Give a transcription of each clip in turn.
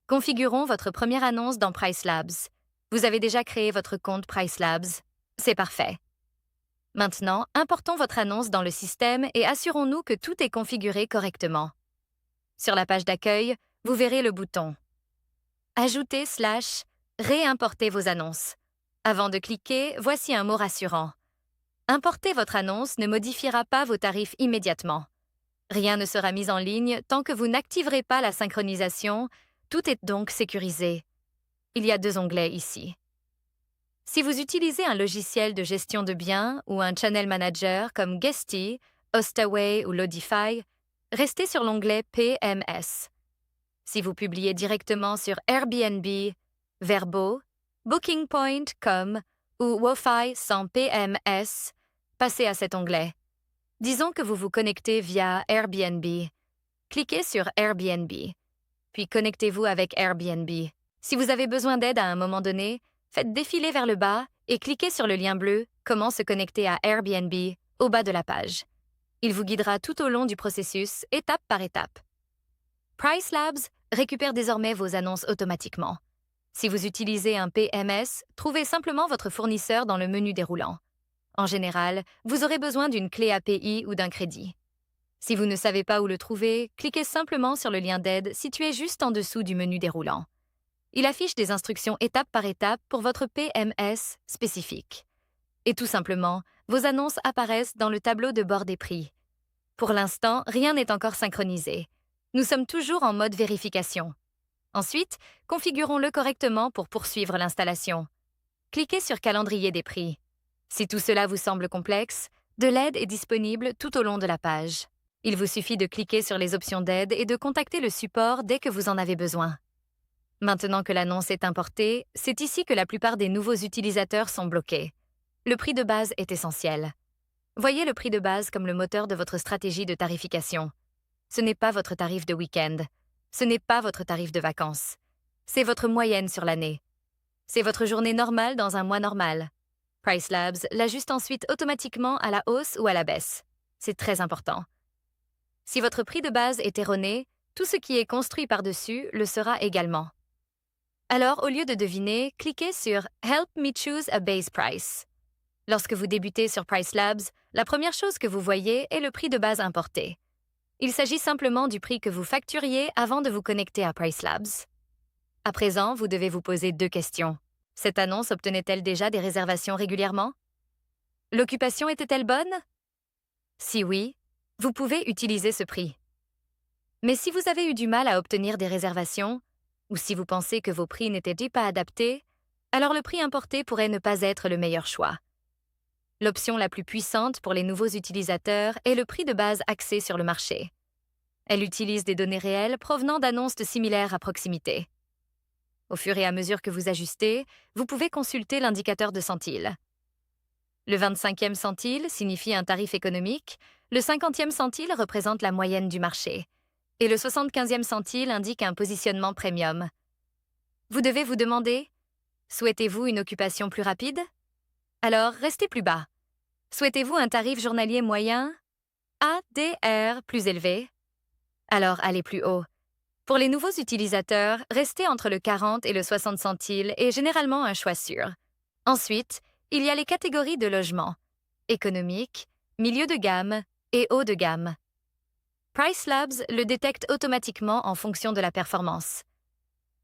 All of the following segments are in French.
Configurons votre première annonce dans Price Labs. Vous avez déjà créé votre compte Price Labs. C'est parfait. Maintenant, importons votre annonce dans le système et assurons-nous que tout est configuré correctement. Sur la page d'accueil, vous verrez le bouton Ajouter / réimporter vos annonces. Avant de cliquer, voici un mot rassurant. Importer votre annonce ne modifiera pas vos tarifs immédiatement. Rien ne sera mis en ligne tant que vous n'activerez pas la synchronisation. Tout est donc sécurisé. Il y a 2 onglets ici. Si vous utilisez un logiciel de gestion de biens ou un channel manager comme Guesty, Hostaway ou Lodify, restez sur l'onglet PMS. Si vous publiez directement sur Airbnb, Vrbo, Booking.com ou Wofi sans PMS, passez à cet onglet. Disons que vous vous connectez via Airbnb. Cliquez sur Airbnb, puis connectez-vous avec Airbnb. Si vous avez besoin d'aide à un moment donné, faites défiler vers le bas et cliquez sur le lien bleu « Comment se connecter à Airbnb » au bas de la page. Il vous guidera tout au long du processus, étape par étape. Price Labs récupère désormais vos annonces automatiquement. Si vous utilisez un PMS, trouvez simplement votre fournisseur dans le menu déroulant. En général, vous aurez besoin d'une clé API ou d'un crédit. Si vous ne savez pas où le trouver, cliquez simplement sur le lien d'aide situé juste en dessous du menu déroulant. Il affiche des instructions étape par étape pour votre PMS spécifique. Et tout simplement, vos annonces apparaissent dans le tableau de bord des prix. Pour l'instant, rien n'est encore synchronisé. Nous sommes toujours en mode vérification. Ensuite, configurons-le correctement pour poursuivre l'installation. Cliquez sur Calendrier des prix. Si tout cela vous semble complexe, de l'aide est disponible tout au long de la page. Il vous suffit de cliquer sur les options d'aide et de contacter le support dès que vous en avez besoin. Maintenant que l'annonce est importée, c'est ici que la plupart des nouveaux utilisateurs sont bloqués. Le prix de base est essentiel. Voyez le prix de base comme le moteur de votre stratégie de tarification. Ce n'est pas votre tarif de week-end. Ce n'est pas votre tarif de vacances. C'est votre moyenne sur l'année. C'est votre journée normale dans un mois normal. Price Labs l'ajuste ensuite automatiquement à la hausse ou à la baisse. C'est très important. Si votre prix de base est erroné, tout ce qui est construit par-dessus le sera également. Alors, au lieu de deviner, cliquez sur « Help me choose a base price ». Lorsque vous débutez sur Price Labs, la première chose que vous voyez est le prix de base importé. Il s'agit simplement du prix que vous facturiez avant de vous connecter à Price Labs. À présent, vous devez vous poser 2 questions. Cette annonce obtenait-elle déjà des réservations régulièrement? L'occupation était-elle bonne? Si oui, vous pouvez utiliser ce prix. Mais si vous avez eu du mal à obtenir des réservations, ou si vous pensez que vos prix n'étaient pas adaptés, alors le prix importé pourrait ne pas être le meilleur choix. L'option la plus puissante pour les nouveaux utilisateurs est le prix de base axé sur le marché. Elle utilise des données réelles provenant d'annonces similaires à proximité. Au fur et à mesure que vous ajustez, vous pouvez consulter l'indicateur de centile. Le 25e centile signifie un tarif économique, le 50e centile représente la moyenne du marché, et le 75e centile indique un positionnement premium. Vous devez vous demander, souhaitez-vous une occupation plus rapide? Alors, restez plus bas. Souhaitez-vous un tarif journalier moyen? ADR plus élevé? Alors, allez plus haut. Pour les nouveaux utilisateurs, restez entre le 40 et le 60 centiles est généralement un choix sûr. Ensuite, il y a les catégories de logements: économique, milieu de gamme et haut de gamme. Price Labs le détecte automatiquement en fonction de la performance.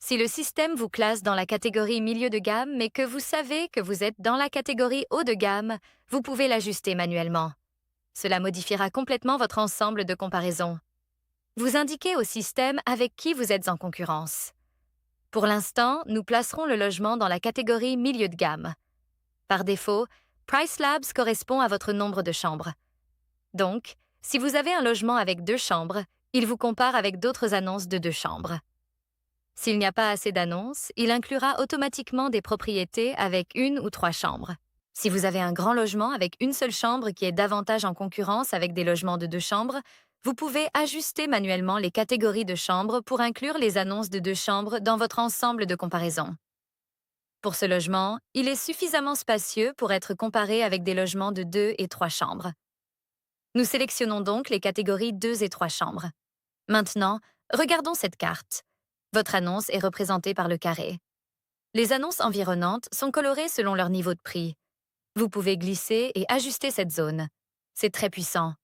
Si le système vous classe dans la catégorie milieu de gamme mais que vous savez que vous êtes dans la catégorie haut de gamme, vous pouvez l'ajuster manuellement. Cela modifiera complètement votre ensemble de comparaison. Vous indiquez au système avec qui vous êtes en concurrence. Pour l'instant, nous placerons le logement dans la catégorie milieu de gamme. Par défaut, Price Labs correspond à votre nombre de chambres. Donc, si vous avez un logement avec 2 chambres, il vous compare avec d'autres annonces de 2 chambres. S'il n'y a pas assez d'annonces, il inclura automatiquement des propriétés avec 1 ou 3 chambres. Si vous avez un grand logement avec une seule chambre qui est davantage en concurrence avec des logements de 2 chambres, vous pouvez ajuster manuellement les catégories de chambres pour inclure les annonces de 2 chambres dans votre ensemble de comparaison. Pour ce logement, il est suffisamment spacieux pour être comparé avec des logements de 2 et 3 chambres. Nous sélectionnons donc les catégories 2 et 3 chambres. Maintenant, regardons cette carte. Votre annonce est représentée par le carré. Les annonces environnantes sont colorées selon leur niveau de prix. Vous pouvez glisser et ajuster cette zone. C'est très puissant.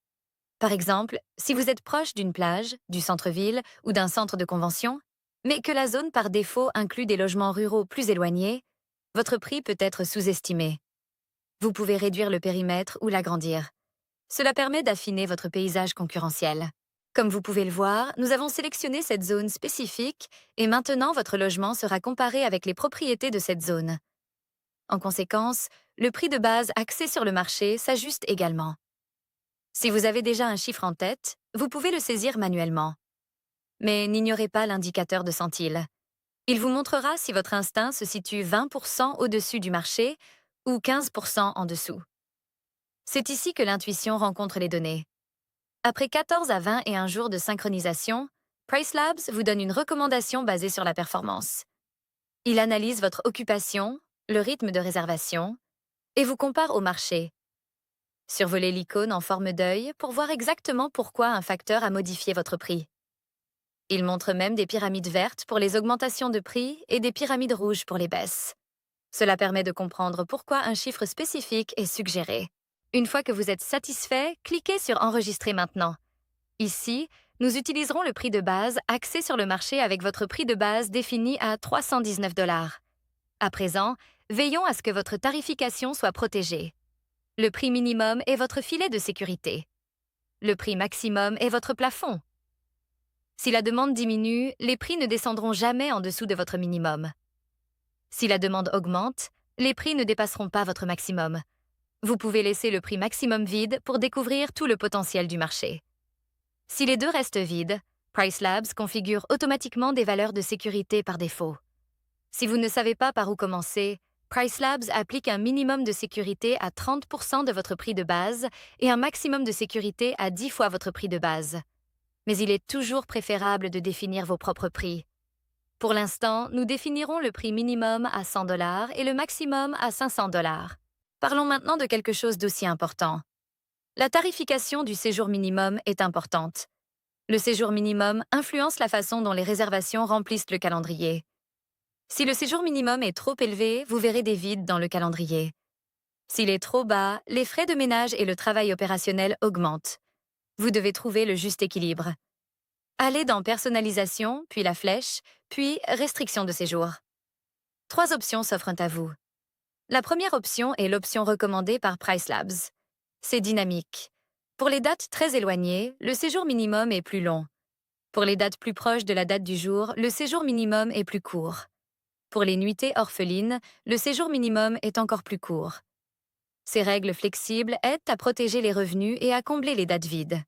Par exemple, si vous êtes proche d'une plage, du centre-ville ou d'un centre de convention, mais que la zone par défaut inclut des logements ruraux plus éloignés, votre prix peut être sous-estimé. Vous pouvez réduire le périmètre ou l'agrandir. Cela permet d'affiner votre paysage concurrentiel. Comme vous pouvez le voir, nous avons sélectionné cette zone spécifique et maintenant votre logement sera comparé avec les propriétés de cette zone. En conséquence, le prix de base axé sur le marché s'ajuste également. Si vous avez déjà un chiffre en tête, vous pouvez le saisir manuellement. Mais n'ignorez pas l'indicateur de centile. Il vous montrera si votre instinct se situe 20% au-dessus du marché ou 15% en dessous. C'est ici que l'intuition rencontre les données. Après 14 à 21 jours de synchronisation, PriceLabs vous donne une recommandation basée sur la performance. Il analyse votre occupation, le rythme de réservation, et vous compare au marché. Survolez l'icône en forme d'œil pour voir exactement pourquoi un facteur a modifié votre prix. Il montre même des pyramides vertes pour les augmentations de prix et des pyramides rouges pour les baisses. Cela permet de comprendre pourquoi un chiffre spécifique est suggéré. Une fois que vous êtes satisfait, cliquez sur Enregistrer maintenant. Ici, nous utiliserons le prix de base axé sur le marché avec votre prix de base défini à 319 $. À présent, veillons à ce que votre tarification soit protégée. Le prix minimum est votre filet de sécurité. Le prix maximum est votre plafond. Si la demande diminue, les prix ne descendront jamais en dessous de votre minimum. Si la demande augmente, les prix ne dépasseront pas votre maximum. Vous pouvez laisser le prix maximum vide pour découvrir tout le potentiel du marché. Si les deux restent vides, PriceLabs configure automatiquement des valeurs de sécurité par défaut. Si vous ne savez pas par où commencer, PriceLabs applique un minimum de sécurité à 30% de votre prix de base et un maximum de sécurité à 10 fois votre prix de base. Mais il est toujours préférable de définir vos propres prix. Pour l'instant, nous définirons le prix minimum à 100 $ et le maximum à 500 $. Parlons maintenant de quelque chose d'aussi important. La tarification du séjour minimum est importante. Le séjour minimum influence la façon dont les réservations remplissent le calendrier. Si le séjour minimum est trop élevé, vous verrez des vides dans le calendrier. S'il est trop bas, les frais de ménage et le travail opérationnel augmentent. Vous devez trouver le juste équilibre. Allez dans Personnalisation, puis la flèche, puis Restriction de séjour. 3 options s'offrent à vous. La première option est l'option recommandée par PriceLabs. C'est dynamique. Pour les dates très éloignées, le séjour minimum est plus long. Pour les dates plus proches de la date du jour, le séjour minimum est plus court. Pour les nuitées orphelines, le séjour minimum est encore plus court. Ces règles flexibles aident à protéger les revenus et à combler les dates vides.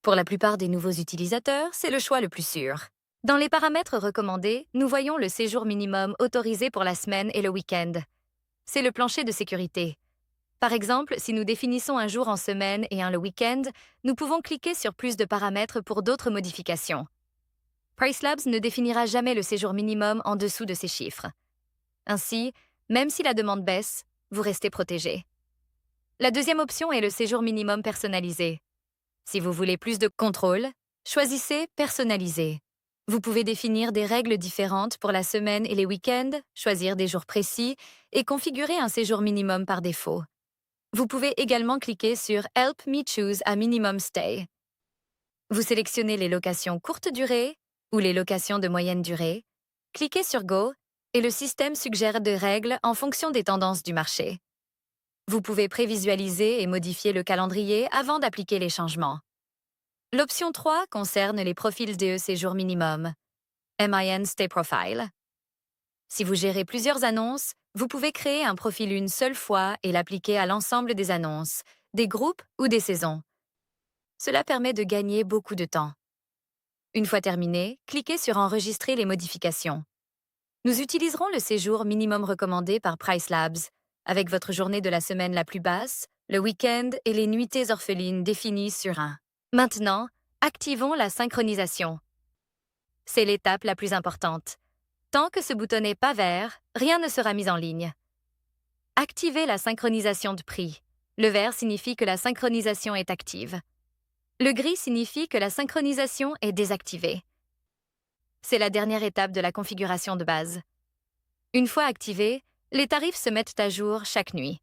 Pour la plupart des nouveaux utilisateurs, c'est le choix le plus sûr. Dans les paramètres recommandés, nous voyons le séjour minimum autorisé pour la semaine et le week-end. C'est le plancher de sécurité. Par exemple, si nous définissons un jour en semaine et un le week-end, nous pouvons cliquer sur plus de paramètres pour d'autres modifications. PriceLabs ne définira jamais le séjour minimum en dessous de ces chiffres. Ainsi, même si la demande baisse, vous restez protégé. La deuxième option est le séjour minimum personnalisé. Si vous voulez plus de contrôle, choisissez Personnaliser. Vous pouvez définir des règles différentes pour la semaine et les week-ends, choisir des jours précis et configurer un séjour minimum par défaut. Vous pouvez également cliquer sur Help me choose a minimum stay. Vous sélectionnez les locations courte durée ou les locations de moyenne durée, cliquez sur Go et le système suggère des règles en fonction des tendances du marché. Vous pouvez prévisualiser et modifier le calendrier avant d'appliquer les changements. L'option 3 concerne les profils DE séjour minimum, MIN Stay Profile. Si vous gérez plusieurs annonces, vous pouvez créer un profil une seule fois et l'appliquer à l'ensemble des annonces, des groupes ou des saisons. Cela permet de gagner beaucoup de temps. Une fois terminé, cliquez sur Enregistrer les modifications. Nous utiliserons le séjour minimum recommandé par PriceLabs, avec votre journée de la semaine la plus basse, le week-end et les nuitées orphelines définies sur un. Maintenant, activons la synchronisation. C'est l'étape la plus importante. Tant que ce bouton n'est pas vert, rien ne sera mis en ligne. Activez la synchronisation de prix. Le vert signifie que la synchronisation est active. Le gris signifie que la synchronisation est désactivée. C'est la dernière étape de la configuration de base. Une fois activés, les tarifs se mettent à jour chaque nuit.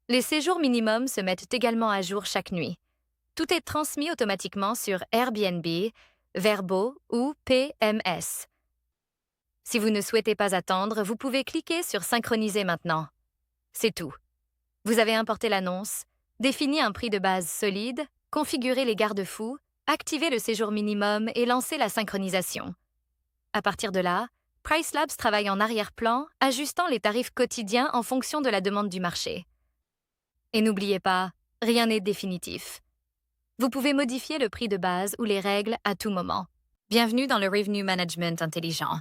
Les séjours minimums se mettent également à jour chaque nuit. Tout est transmis automatiquement sur Airbnb, Vrbo ou PMS. Si vous ne souhaitez pas attendre, vous pouvez cliquer sur Synchroniser maintenant. C'est tout. Vous avez importé l'annonce, défini un prix de base solide, configuré les garde-fous, activé le séjour minimum et lancé la synchronisation. À partir de là, PriceLabs travaille en arrière-plan, ajustant les tarifs quotidiens en fonction de la demande du marché. Et n'oubliez pas, rien n'est définitif. Vous pouvez modifier le prix de base ou les règles à tout moment. Bienvenue dans le Revenue Management intelligent.